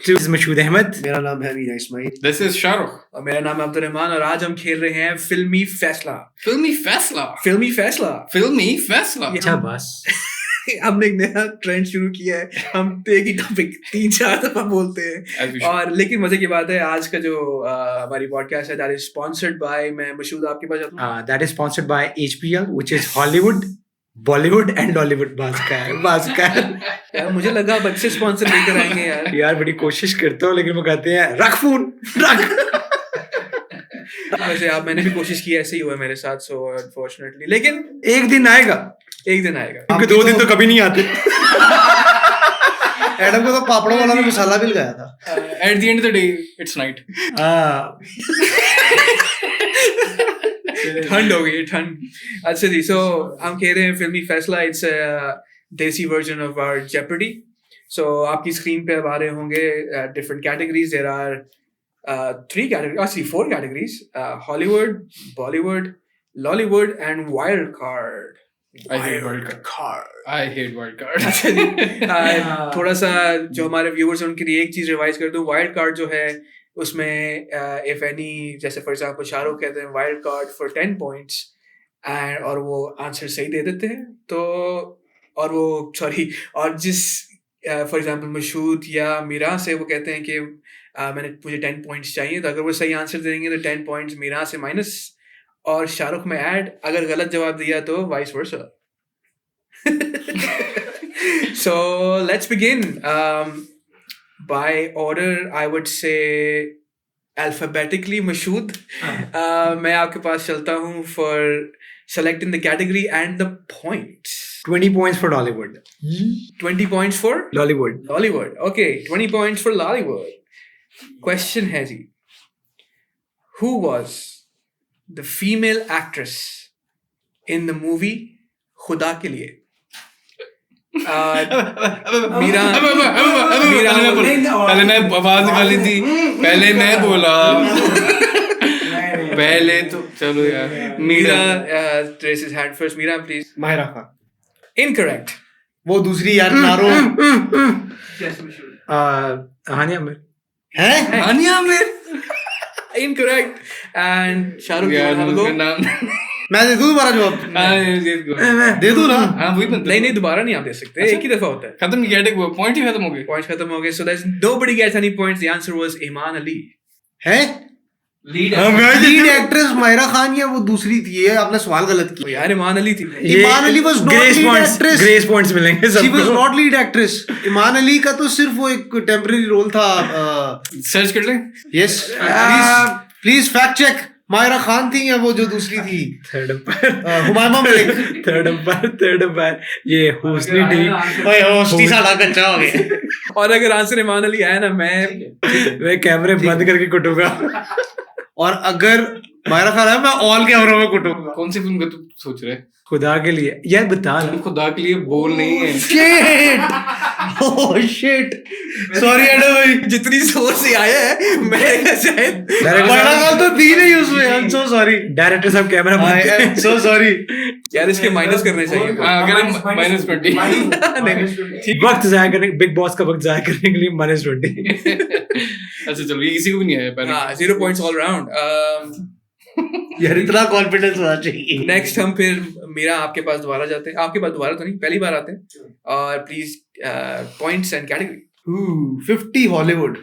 This is Mashhood Ahmad. मेरा नाम है मीरा इस्माइल. This is Shahrukh. और मेरा नाम है अब्दुर्रहमान और आज हम खेल रहे हैं फिल्मी फैसला. फिल्मी फैसला. फिल्मी फैसला. फिल्मी फैसला. अच्छा बस. हमने एक नया ट्रेंड शुरू किया है. हम एक ही टॉपिक 3-4 दफा बोलते हैं. और लेकिन मजे की बात है आज का जो हमारी पॉडकास्ट है दैट इज स्पॉन्सर्ड बाय, मैं मशहूद आपके पास आता हूं. That is sponsored by HPL, which is Hollywood, Bollywood and Dollywood. बस का. यार मुझे लगा अब अच्छे स्पॉन्सर लेकर आएंगे यार. यार बड़ी कोशिश करता हूँ लेकिन वो कहते हैं रख फोन रख. वैसे आप मैंने भी कोशिश की, ऐसे ही हुआ मेरे साथ. सो अनफॉर्चुनेटली लेकिन एक दिन आएगा. क्योंकि 2 दिन तो कभी नहीं आते. एडम को तो पापड़ों वाला ने मसाला भी लगाया था. At the end of the day, it's night. ठंड हो गई ठंड. अच्छा जी, सो हम कह रहे हैं फिल्मी फैसला. It's desi version of our Jeopardy. So आपकी स्क्रीन पे अब आ रहे होंगे different categories. There are 3 categories, 4 categories: Hollywood, Bollywood, Lollywood and wild card. I hate wild card. अच्छा जी, थोड़ा सा जो हमारे व्यूअर्स हैं उनके लिए एक चीज रिवाइज कर दूं. वाइल्ड कार्ड जो है उसमें इफ एनी, जैसे फॉर एग्जांपल शाहरुख कहते हैं wild card for 10 points and और वो आंसर सही दे देते हैं तो, और वो सॉरी, और जिस फॉर एग्जांपल मशहूद या मीरा से वो कहते हैं कि मुझे 10 points चाहिए, तो अगर वो सही आंसर देंगे तो 10 points मीरा से माइनस और शाहरुख में ऐड. अगर गलत जवाब दिया तो vice versa. So let's begin. By order, I would say alphabetically. Mashhood, मैं आपके पास चलता हूँ for selecting the category and the points. 20 points for Dollywood. 20 points for Lollywood. Lollywood. Okay, 20 points for Lollywood. Question है जी, who was the female actress in the movie खुदा के लिए? मीरा पहले मैं आवाज निकाली थी. पहले मैं बोला. पहले तो चलो यार. Meera raises hand first. Meera please. Mahira Khan. Incorrect. वो दूसरी यार नारो हानिया आमिर. है. हानिया आमिर. Incorrect. And शाहरुख यार have a go. नाम. मैं दे दूं दोबारा जवाब. दे दूं ना. हाँ वही बनता. नहीं दोबारा नहीं आप दे सकते. एक ही दफा होता है. खत्म किया. पॉइंट ही खत्म हो गए. Points खत्म हो गए. So there's nobody gets any points. The answer was Iman Ali. है. लीड एक्ट्रेस माहिरा खान या वो दूसरी थी. ये आपने सवाल गलत किया. यार इमान अली थी. Iman Ali was not lead actress. Grace points मिलेंगे सबको. She was not lead actress. इमान अली का तो सिर्फ वो एक टेम्पररी रोल था. सर्च कर लें. Yes please fact check. Mahira Khan थी या वो जो दूसरी थी third umpire Humaima Malik. Third umpire ये हुस्नी डी. ओए होस्टी साला कच्चा हो गया. और अगर आंसर इमान अली आया ना, मैं कैमरे बंद करके कुटूंगा. और अगर माहिरा खान है मैं ऑल कैमरों में कुटूंगा. कौन सी फिल्म का तू सोच रहा है? खुदा के लिए यार बता ना. खुदा के लिए बोल नहीं है. Shit. Oh shit. Sorry Adam भाई. जितनी जोर से आया है मैं शायद माहिरा खान तो थी नहीं उसमें. I am so sorry. Director साहब कैमरा बंद. I am so sorry. यार इसके माइनस करने चाहिए. अगर -20 वक्त जाया करने, बिग बॉस का वक्त जाया करने के लिए -20. अच्छा चलो, ये किसी को भी नहीं आया पहले. 0 points all round. यार इतना कॉन्फिडेंस होना चाहिए. नेक्स्ट हम फिर मीरा आपके पास दोबारा जाते हैं. आपके पास दोबारा तो नहीं, पहली बार आते हैं. और please points and category. 50 Hollywood.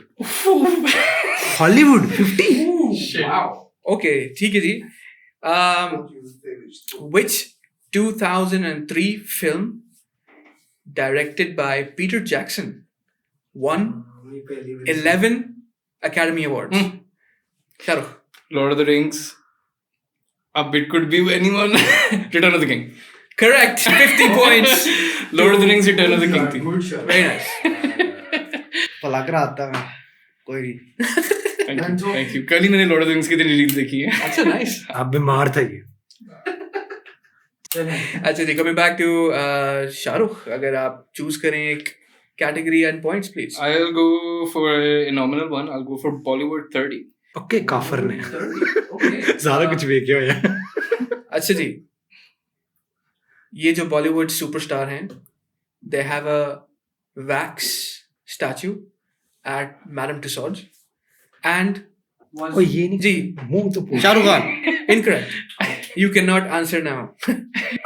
Hollywood 50. Wow. Okay, ठीक है जी. Which 2003 film directed by Peter Jackson won 11 Academy Awards? Shahrukh. Lord of the Rings. It could be anyone. Return of the King. Correct. 50 points. Lord of the Rings, Return of the King थी. Very nice. पलक रहा था मैं. कोई नहीं. Thank you. कल ही मैंने Lord of the Rings की release देखी है. अच्छा nice. अब बीमार था ये. अच्छा जी, coming back to शाहरुख, अगर आप चूज करें एक category and points please. I'll go for a nominal one. I'll go for Bollywood 30. Okay काफर ने सारा कुछ भी किया है. अच्छा जी, ये जो बॉलीवुड सुपरस्टार हैं, they have a wax statue at Madame Tussauds and was ओ ये नहीं जी मुंह तो पूछ Shahrukh Khan. incorrect. You cannot answer now.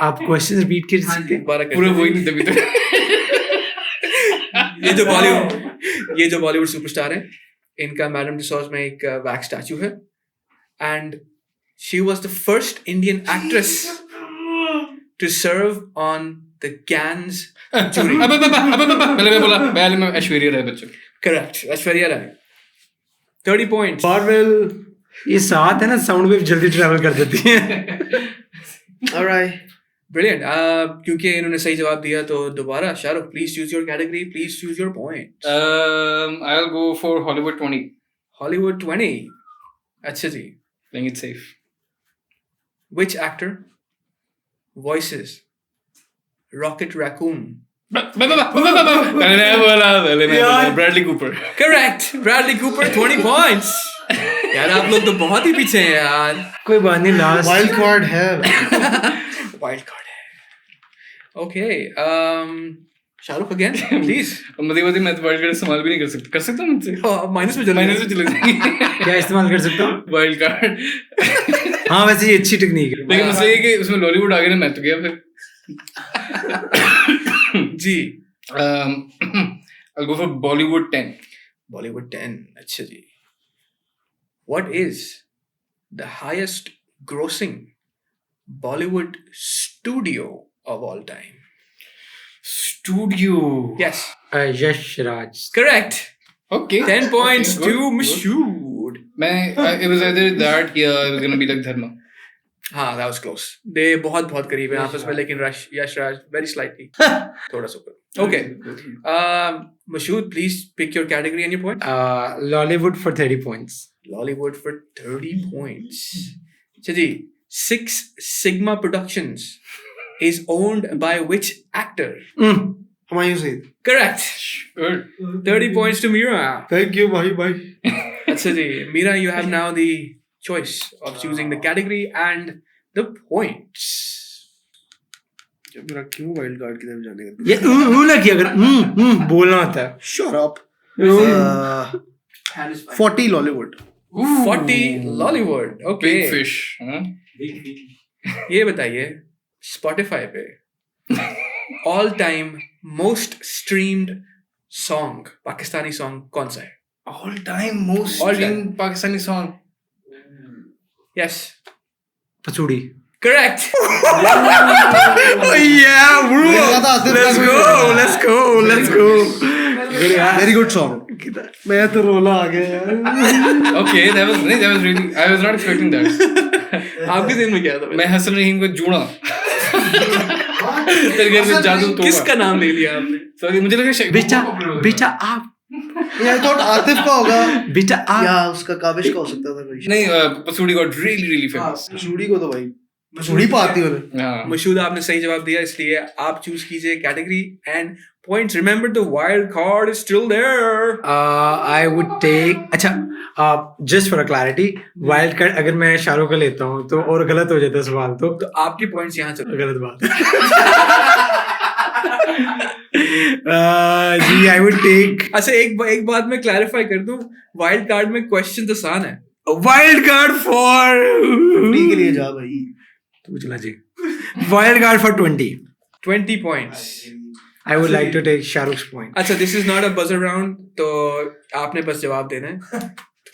आप क्वेश्चन रिपीट कर सकते हैं दोबारा पूरा करते वही नहीं तभी तो हैं। ये जो बॉलीवुड सुपरस्टार है इनका मैडम टुसॉड्स में एक वैक्स स्टैचू है and she was the first Indian actress to serve on the Cannes jury. पहले मैं बोला पहले मैं Aishwarya Rai Bachchan. Correct Aishwarya Rai 30 points. Marvel ये साथ है ना साउंड वेव जल्दी ट्रैवल कर देती है Alright. Brilliant. क्योंकि इन्होंने सही जवाब दिया तो दोबारा Shahrukh please choose your category please choose your point I'll go for Hollywood 20. Hollywood 20 अच्छा जी Playing it safe. which actor voices Rocket Raccoon पहले मैं बोला Bradley Cooper. correct Bradley Cooper 20 points यार आप लोग तो बहुत ही पीछे हैं यार कोई बात नहीं लास्ट Wild card है. वाइल्ड कार्ड है ओके शाहरुख अगेन प्लीज मध्य मैं तो वाइल्ड कार्ड इस्तेमाल भी नहीं कर सकता हूँ मुझसे. माइनस में चले माइनस में चले जाएंगे. क्या इस्तेमाल कर सकता हूँ वाइल्ड कार्ड. हाँ वैसे ये अच्छी टेक्निक है लेकिन मसला ये कि उसमें लॉलीवुड आ गया ना मैं तो गया फिर. जी I'll go for Bollywood 10. Bollywood 10 अच्छा जी what is the highest grossing Bollywood studio of all time? Studio. Yes, Yash Raj correct. Okay. 10 points Okay, good, to good. Mashood. It was either that या it was gonna be like Dharma. हाँ, that was close. they बहुत करीब हैं आपस में लेकिन Yash Raj very slightly थोड़ा सा ऊपर. Okay. Mashood, please pick your category and your point. Lollywood for 30 points Lollywood for 30 points. Chaji, Six Sigma Productions is owned by which actor? Humayun Saeed. Correct. Good. 30 points to Mira. Thank you, bye. Achha ji, Mira, you have now the choice of choosing the category and the points. मेरा क्यों wild card की तरफ जाने का? ये ना कि अगर बोलना होता है Shut up. 40 Lollywood. 40 Lollywood. Okay. Big fish. Huh? ये बताइए Spotify पे all time most streamed song Pakistani song कौन सा है? All time most All streamed Pakistani song. Yes. पसूड़ी Correct. yeah bro let's go Very good song. मैं तो रोला आ गया यार. Okay, that was really. I was not expecting that. आपके दिन में क्या था? मैं हसन रहीम को जुड़ा. तेरे घर में जादू तो किसका नाम ले लिया आपने? Sorry, मुझे लगा बेटा आप I thought आतिफ का होगा. बेटा आप या उसका काबिश का हो सकता था कोई. नहीं पसूड़ी got really famous. मसूड़ी को तो भाई मसूड़ी पाती हो. हाँ. मशहूद आपने सही जवाब दिया इसलिए आप चूज कीजिए category and points. Remember the wild card is still there. I would take अच्छा just for a clarity wild card अगर मैं शाहरुख का लेता हूँ तो और गलत हो जाता है सवाल तो तो आपके पॉइंट्स यहाँ चलो. गलत बात जी I would take अच्छा एक बात मैं क्लैरिफाई कर दूं. वाइल्ड कार्ड में क्वेश्चन आसान है. wild card for फ्री के लिए जा भाई. तू चला जी wild card for 20 points. I would like to take Shahrukh's point. अच्छा this is not a buzzer round तो आपने बस जवाब देना है.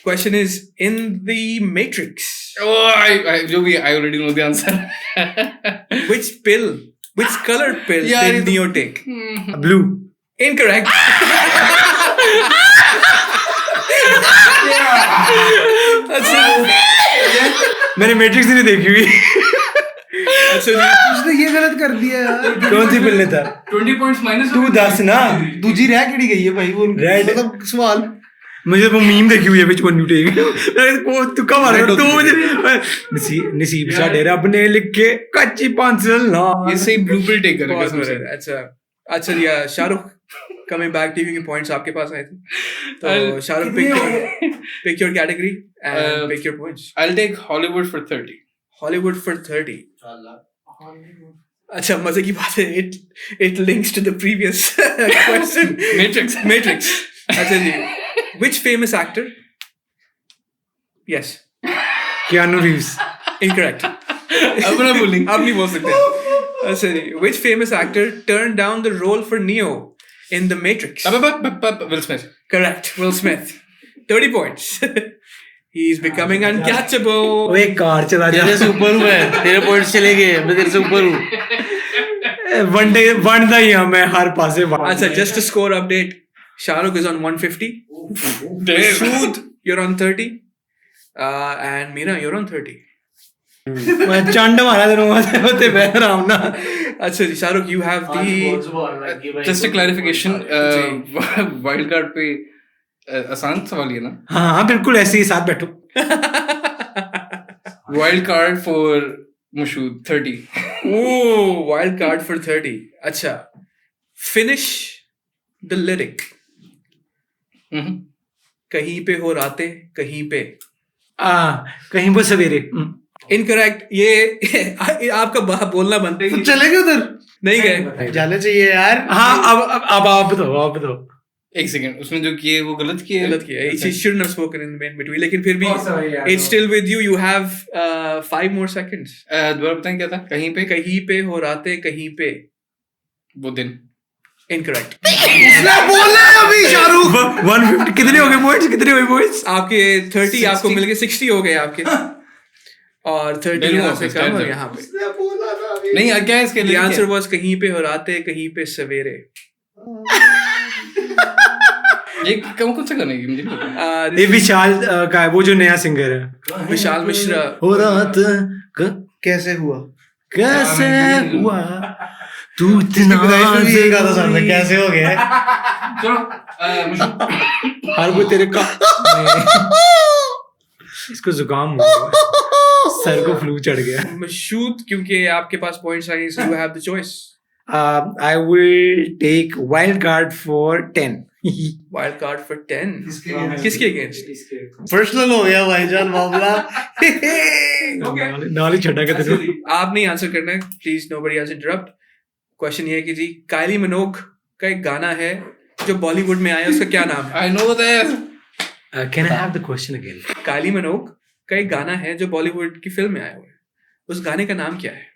Question is in the matrix Oh, जो भी I already know the answer. which color pill Yeah, did it- Neo take? Blue. Incorrect. अच्छा मैंने मैट्रिक्स नहीं देखी हुई. अच्छा जी उसने ये गलत कर दिया यार. कौन सी पिल था 20 points minus. तू दस ना दूजी रह केड़ी गई है भाई वो. Red. मतलब सवाल. मुझे वो मीम देखी हुई है which one you take. को तू कब आ रहा है तो मुझे नसीब साडे रब ने लिखे कच्ची पेंसिल ना ये सही blue pill take करेगा बहुत सबसे. बड़ा. अच्छा जी शाहरुख कमिंग बैक टीवी के पॉइंट्स आपके पास आए थे तो I'll- Shahrukh pick your category and pick your points. I'll take Hollywood for 30. Hollywood for 30. अच्छा मजे की बात है it links to the previous question Matrix. Matrix. अच्छा जी Which famous actor? Yes. Keanu Reeves. Incorrect. अब ना बोलेंगे. आप नहीं बोल सकते. अच्छा जी. Which famous actor turned down the role for Neo in The Matrix? Will Smith. Correct. Will Smith. 30 points. He's becoming uncatchable. ओए कार चला जा. तेरे से ऊपर हूँ मैं. तेरे पॉइंट्स चले गए. मैं तेरे से ऊपर हूँ. वनडा ही हूँ मैं हर पासे. अच्छा, just a score update. Shahrukh is on 150. Shood, you're on 30. And Meera, you're on 30. मैं चंड मारा तेरे होते बह रहा हूँ ना. अच्छा जी, Shahrukh, you have the... Just a clarification. Wild card पे आसान सवाल ही है ना. हाँ बिल्कुल ऐसे ही साथ बैठो. Wild card for Mashood 30. Oh, wild card for 30. अच्छा. Finish the lyric. कहीं पे हो रातें, कहीं पे. कहीं पर सवेरे. Incorrect. ये आपका बोलना बनता है. चले गए उधर. नहीं गए. जाने चाहिए यार. हाँ अब आप बताओ. एक सेकंड, उसने जो किए वो गलत किए. He shouldn't have spoken in between. लेकिन फिर भी it's still with you. You have 5 more seconds. दोबारा बताएं क्या था. कहीं पे हो रातें, कहीं पे. वो दिन. Incorrect. उसने बोला है अभी शाहरुख. 150 कितने हो गए points? आपके 30 आपको मिल गए, 60 हो गए आपके. और 30 यहाँ से कम और यहाँ पे. नहीं क्या है इसके The answer was कहीं पे हो रातें, कहीं पे सवेरे. ये कौन सा गाना है मुझे नहीं पता. ये विशाल का है, वो जो नया सिंगर है. विशाल मिश्रा. हो रात कैसे हुआ तू इतना कैसे हो गया. हर वो तेरे का इसको जुकाम हुआ, सर को फ्लू चढ़ गया. मशूद, क्योंकि आपके पास पॉइंट्स आए, so you have the choice. I will take wild card for 10. Wild card for 10. किसके against? पर्सनल हो गया भाईजान मामला. नाली छटा के तेरे. आप नहीं आंसर करना है, please nobody else interrupt. Question ये है कि जी कायली मनोग का एक गाना है जो बॉलीवुड में आया, उसका क्या नाम है? I know that. Can I have the question again? कायली मनोग का एक गाना है जो बॉलीवुड की फिल्म में आया हुआ है, उस गाने का नाम क्या है?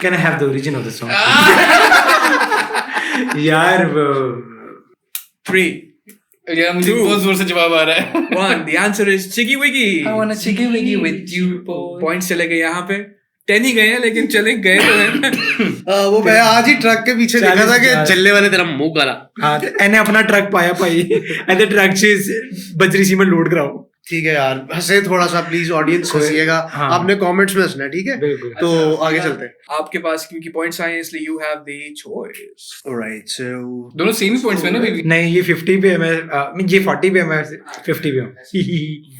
Can I have the origin of the song? यार 3, यार मुझे बहुत जोर से जवाब आ रहा है. 1. The answer is Chiggy Wiggy. I wanna chiggy wiggy with you boy. Points चले गए यहाँ पे. 10 ही गए हैं, लेकिन चले गए तो हैं. वो मैं आज ही ट्रक के पीछे देखा था कि चलने वाले तेरा मुंह काला. हाँ एने अपना ट्रक पाया भाई. एंड ट्रक से बजरी सी में लोड कराओ. ठीक है यार, हंसे थोड़ा सा प्लीज, ऑडियंस हंसिएगा. हाँ. आपने कमेंट्स में हंसना है, ठीक है. बिल्कुल. तो आगे चलते हैं. आपके पास क्योंकि पॉइंट्स आए हैं, इसलिए you have the choice. Alright, so दोनों सेम ही पॉइंट्स में ना बेबी. नहीं ये 50 पे है, मैं ये 40 पे है, मैं 50 पे हूँ.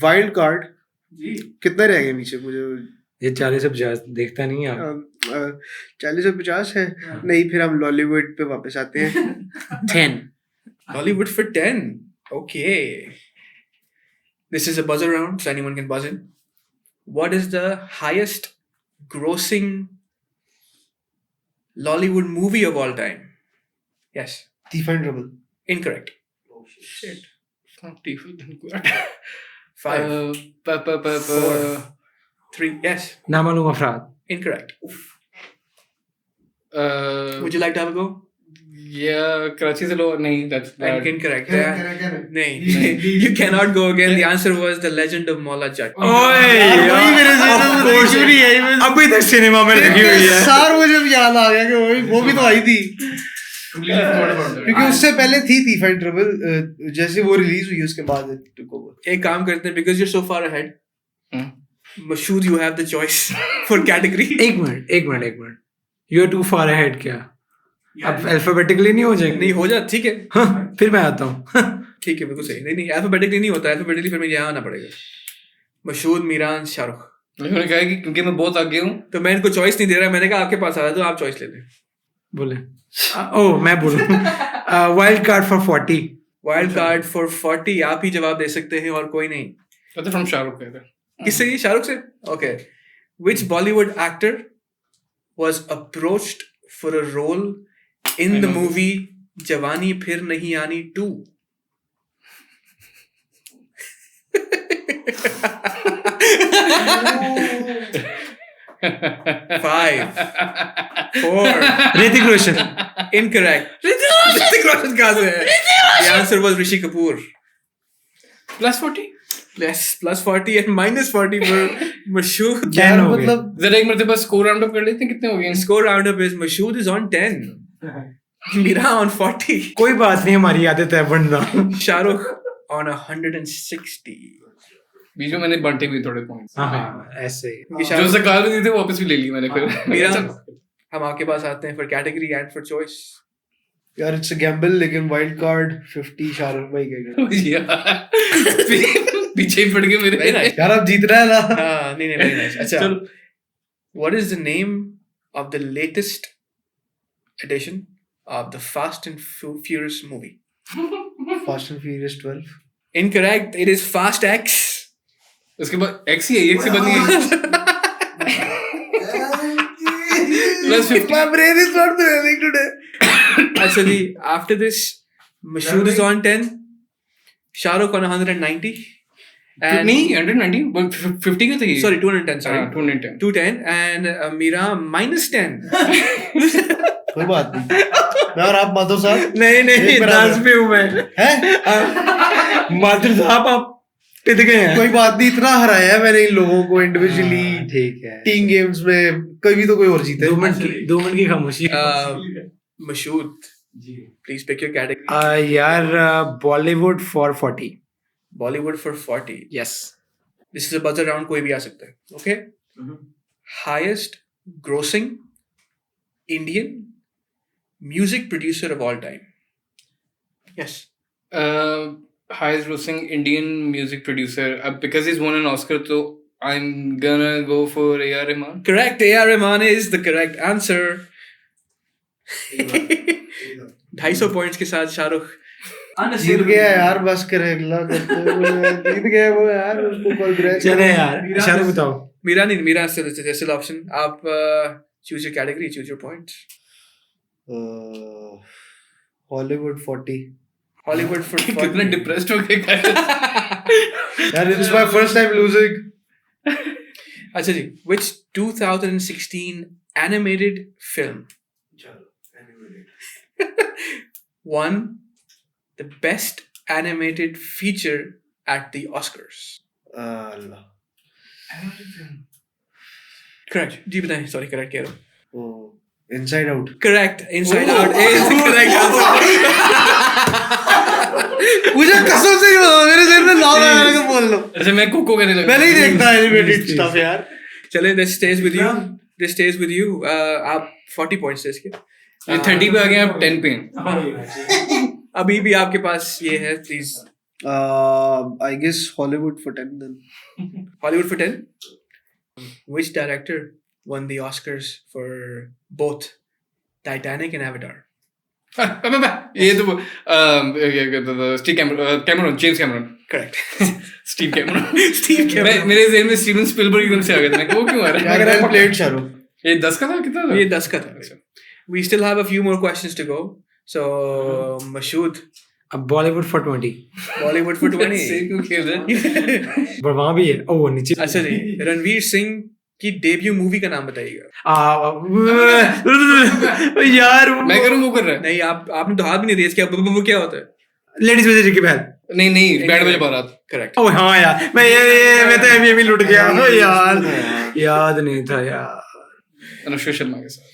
वाइल्ड कार्ड जी. कितने रह गए नीचे मुझे? ये 40 से 50 देखता नहीं है आप. 40 और 50 है. नहीं, फिर हम लॉलीवुड पे वापस आते हैं. 10. Hollywood for 10. Okay. This is a buzzer round, so anyone can buzz in. What is the highest grossing Lollywood movie of all time? Yes. Thief and Trouble. Incorrect. Oh shit. 5. 4. 3. Yes. नामालूम अफराद. Incorrect. Would you like to have a go? Yeah, Karachi से लो. नहीं, that's bad. Incorrect. नहीं. You cannot go again. The answer was The Legend of Mola Jat. वही मेरे से नहीं आई. अभी तक सिनेमा में लगी हुई है. सार मुझे याद आ गया कि वो भी तो आई थी, क्योंकि उससे पहले थी Thief and Trouble. जैसे वो रिलीज हुई उसके बाद took over. एक काम करते हैं, because you're so far ahead. Mashood, you have the choice for category. एक minute. You are too far ahead क्या? अब अल्फाबेटिकली नहीं हो जाएंगे? नहीं हो जा, ठीक है. हाँ, फिर मैं आता हूँ. ठीक है, बिल्कुल सही. नहीं अल्फाबेटिकली नहीं होता. अल्फाबेटिकली फिर मुझे यहाँ आना पड़ेगा. मशहूद, मीरान, शाहरुख. उन्होंने कहा कि क्योंकि मैं बहुत आगे हूँ तो मैं इनको चॉइस नहीं दे रहा. मैंने कहा आपके पास आ रहा है तो आप चॉइस ले लें. बोले. ओह मैं बोलूँ. Wild card for 40. Wild card for 40. आप ही जवाब दे सकते हैं और कोई नहीं. तो फ्रॉम शाहरुख कहते हैं. किससे? ये शाहरुख से. Okay. Which Bollywood actor was approached for a role in the movie Jawani Phir Nahi Aani 2? 5, 4. Hrithik Roshan. Incorrect. Hrithik Roshan कहाँ से है? The answer was Rishi Kapoor. +40. Plus 40 and minus 40 for Mashood. Ten हो गए. मतलब जरा एक मरतबा स्कोर राउंड अप कर लेते हैं, कितने हो गए? Score roundup is Mashood is on 10. Mira on 40. कोई बात नहीं, हमारी आदत है बढ़ना. Shahrukh on 160. बीच में मैंने बांटे भी थोड़े पॉइंट्स. हाँ ऐसे ही. क्योंकि जो शाहरुख सकाल में नहीं थे वापस भी ले लिए मैंने फिर. मीरा हम आपके पास आते हैं for category and for choice. यार इट्स अ गैम्बल, लेकिन वाइल्ड कार्ड 50 शाहरुख भाई कहेगा. पीछे ही पड़ गए मेरे. Very nice. यार अब जीत रहा है ना. नहीं very nice. अच्छा. चलो. What is the name of the latest edition of the Fast and Furious movie? Fast and furious 12. Incorrect. It is Fast X. उसके बाद एक्स ही है, एक्स से बनी है. +50. My brain is not doing today. Actually, after this, Mashood is on 10, Shahrukh on 190, and नहीं 190 50 का थे. sorry 210. Sorry, 210. 210, and Mira minus 10. कोई बात नहीं. मैं और आप माधव साहब. नहीं एक बराबर. 10 पे हूँ मैं. हैं? माधुर साहब आप पिट गए हैं. कोई बात नहीं, इतना हराया है मैंने इन लोगों को इंडिविजुअली. ठीक है. टीम गेम्स में कभी तो कोई और जीते. 2 मिनट की खामोशी. Mashood, please pick your category. यार Bollywood for 40. Bollywood for 40. Yes. This is a buzzer round. कोई भी आ सकता है. Okay. Highest grossing Indian music producer of all time. Yes. Highest grossing Indian music producer. Because he's won an Oscar, so I'm gonna go for A.R. Rahman. Correct. A.R. Rahman is the correct answer. 250 points के साथ शाहरुख जीत गया यार, बस करे अगला करते हुए. जीत गया वो यार, उसको कांग्रेस. चले यार शाहरुख बताओ. मीरा नहीं, मीरा still option. आप choose your category, choose your points. Hollywood 40. Hollywood for कितना 40. डिप्रेस्ड हो गए. यार it's my first time losing. अच्छा जी, which 2016 animated film won the best animated feature at the Oscars? Allah. Correct. जी बताएं. Sorry, correct कह रहा हूँ. Inside out. Correct. Inside Out is the correct answer. मुझे कसम से ही बता, मेरे जेब में नाम आया, मेरे को बोल लो. अच्छा मैं कोको कहने लगा. मैं नहीं देखता एनिमेटेड स्टफ यार. चले, this stays with you. This stays with you. आप 40 points थे इसके. ये 30 पे आ गए, आप 10 पे हैं. अभी भी आपके पास ये है, please. I guess Hollywood for 10 then. Hollywood for 10. Which director won the Oscars for both Titanic and Avatar? ये तो Steve Cameron, James Cameron. Correct. Steve Cameron. Steve Cameron. मेरे ज़हन में स्टीवन स्पिलबर्ग एकदम से आ गया था. मैं वो क्यों आ रहा है? अगर आई प्लेड शाहरुख. ये 10 का था, कितना था? ये 10 का था. We still have a few more questions to go. So, Mashood, अब बॉलीवुड फॉर 20. Bollywood for 20. से क्यों खेल रहे हैं? पर वहां भी है. ओ नीचे. अच्छा जी, रणवीर सिंह की डेब्यू मूवी का नाम बताइएगा. यार मैं करूँ, वो कर रहा है. नहीं, आपने तो हाथ भी नहीं रेज किया. वो क्या होता है? लेडीज में की बहन. नहीं बैंड बजा बारात. करेक्ट. ओ हाँ यार, मैं तो एमए भी लुट गया. ओ यार याद नहीं था यार. अनुष्का शर्मा के साथ.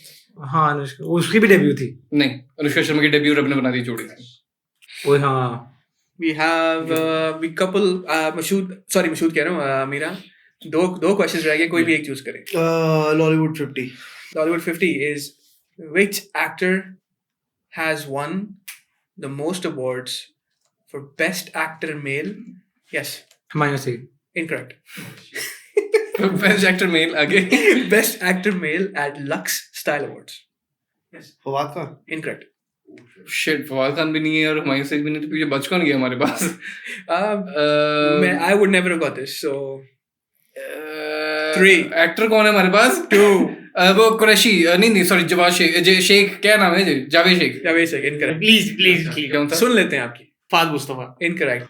हाँ अनुष्का, उसकी भी डेब्यू थी. नहीं, अनुष्का शर्मा की डेब्यू रब ने बना दी जोड़ी. ओ हाँ. We have we couple Mashood कह रहा हूँ. मीरा, दो क्वेश्चंस रह गए, कोई भी एक चूज करें. Lollywood 50. Bollywood 50 is which actor has won the most awards for best actor male? Yes. Humayun Singh. Incorrect. Best actor male आगे. Best actor male at Lux Style Awards. Fawad Khan. Incorrect. Shit, Fawad Khan भी नहीं है और हुमायूं सिंह भी नहीं, तो पीछे बच कौन गया हमारे पास? I would never have got this. So 3. Actor कौन है हमारे पास? 2. वो कुरैशी, नहीं सॉरी, जवाद शेख, क्या नाम है? जावेद शेख. जावेद शेख. Incorrect. प्लीज कौन था? सुन लेते हैं आपकी. Fahd Mustafa. Incorrect.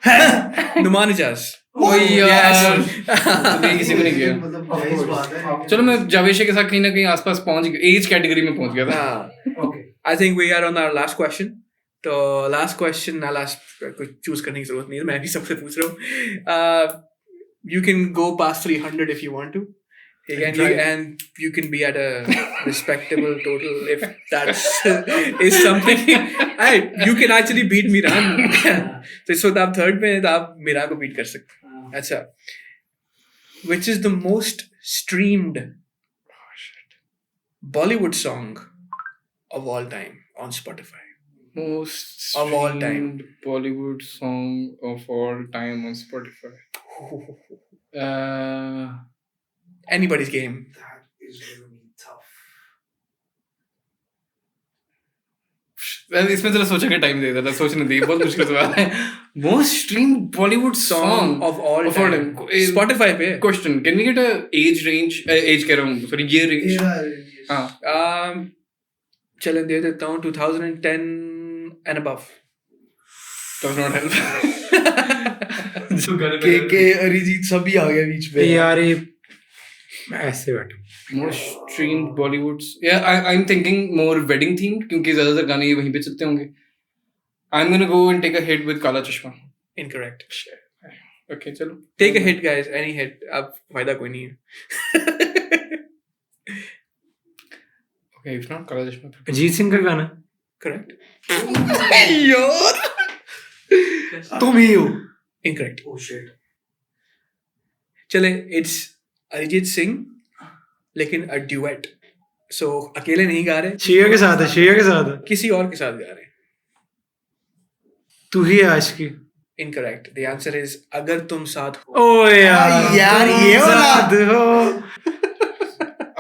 Numan Ijaz. ओ यार Yes. तो नहीं किसी को नहीं किया मतलब जायज बात है चलो मैं जावेशे के साथ कहीं ना कहीं आसपास पहुंच गया एज कैटेगरी में पहुंच गया था okay I think we are on our last question. तो last question I'll ask कुछ choose करने की जरूरत नहीं है मैं भी सबसे पूछ रहा हूँ. You can go past 300 if you want to. And you can be at a respectable total if that is something. You can actually beat Mira. तो इस वक्त आप third में तो आप मीरा को beat कर सकते हैं. अच्छा. Which is the most streamed Bollywood song of all time on Spotify? most Of all time. streamed Bollywood song of all time on Spotify Anybody's game. That is really tough. इसमें जरा सोचने का time दे देता सोचने दे बहुत मुश्किल सवाल है most stream Bollywood Song song of all Of all time. time. Spotify पे. Question can we get a age range as कह रहा हूँ सॉरी ये रेंज Yeah. हाँ चलन दे देता हूँ 2010 and above. does not help के अरिजीत सभी आ गया बीच में यार ये ऐसे बैठो most streamed Bollywood yeah I'm thinking more wedding themed क्योंकि ज्यादातर गाने ये वहीं पे चलते होंगे I'm gonna go and take a hit with काला चश्मा Incorrect. okay चलो Take a hit, guys. Any hit. अब फायदा कोई नहीं है. okay if not काला चश्मा तो अजीत सिंह का गाना Correct. तुम ही हो Incorrect. oh shit चले it's अरिजीत सिंह लेकिन a duet. So अकेले नहीं गा रहे. शिया के साथ है शिया के साथ है किसी और के साथ गा रहे हैं. तू ही आशिकी Incorrect. The answer is अगर तुम साथ हो. ओ यार यार, ये तुम वाला। साथ हो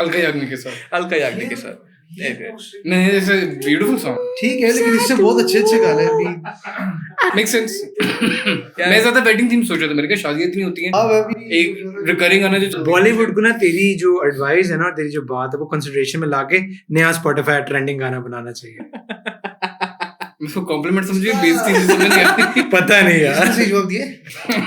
अलका याग्निक के साथ अलका याग्निक के साथ. नहीं जैसे ब्यूटीफुल सॉन्ग ठीक है लेकिन इससे बहुत अच्छे अच्छे गाने हैं अभी मेक सेंस मैं ज्यादा वेडिंग थीम सोच रहा था मेरे क्या शादियां इतनी होती हैं अब अभी एक रिकरिंग गाना जो बॉलीवुड को ना तेरी जो एडवाइस है ना और तेरी जो बात है वो कंसिडरेशन में लाके नया स्पॉटिफाई ट्रेंडिंग गाना बनाना चाहिए मैं उसको कॉम्प्लीमेंट समझिए बेइज्जती समझ नहीं आती पता नहीं यार किसने सही जवाब दिए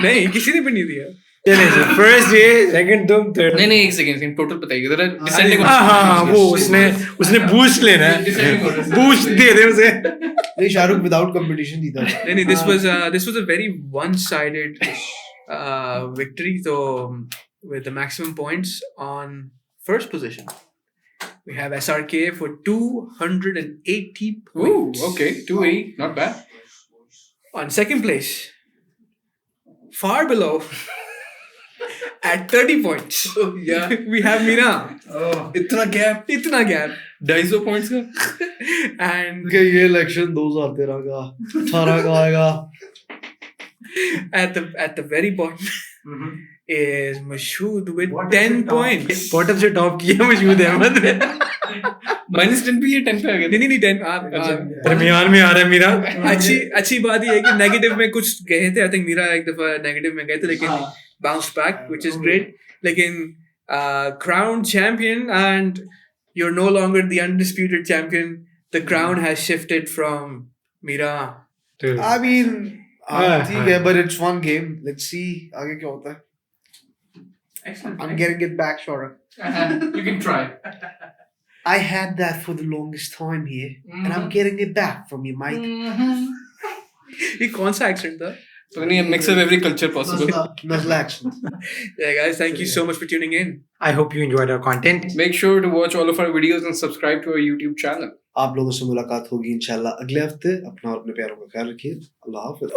नहीं किसी ने भी नहीं दिया. चले फर्स्ट ये सेकंड तुम थर्ड नहीं एक सेकंड टोटल बताइए जरा डिसेंडिंग हाँ वो उसने बूस्ट लेना है बूस्ट दे दे उसे नहीं शाहरुख विदाउट कंपटीशन जीता नहीं this was a very one-sided victory. So with the maximum points on first position, we have SRK for 280 Ooh, points. okay 280 not bad On second place, far below, at 30 points. yeah We have Meera. इतना gap Itna gap. 250 points का And कि ये election 2013 का 18 का आएगा at the very bottom is Mashood with 10 points. Bottom से top किया मशहूद अहमद ने -10 भी ये 10 पे आ गया नहीं 10 दरमियान में आ रहा है मेरा अच्छी बात ये है कि नेगेटिव में कुछ गए थे. आई थिंक मीरा एक दफा नेगेटिव में गए थे लेकिन bounce back which is great. लेकिन crowned champion and you're no longer the undisputed champion. The crown has shifted from Meera. I mean ठीक है but it's one game let's see आगे क्या होता है Excellent. I'm getting it back Shaurya you can try I had that for the longest time here and I'm getting it back from you Mike ये कौन सा accent था? so नहीं mix of every culture possible Nazla accent Yeah guys, thank you so much for tuning in. I hope you enjoyed our content. make sure to watch all of our videos and subscribe to our YouTube channel आप लोगों से मुलाकात होगी इंशाल्लाह अगले हफ्ते अपना और अपने प्यारों का ख्याल रखिए अल्लाह हाफिज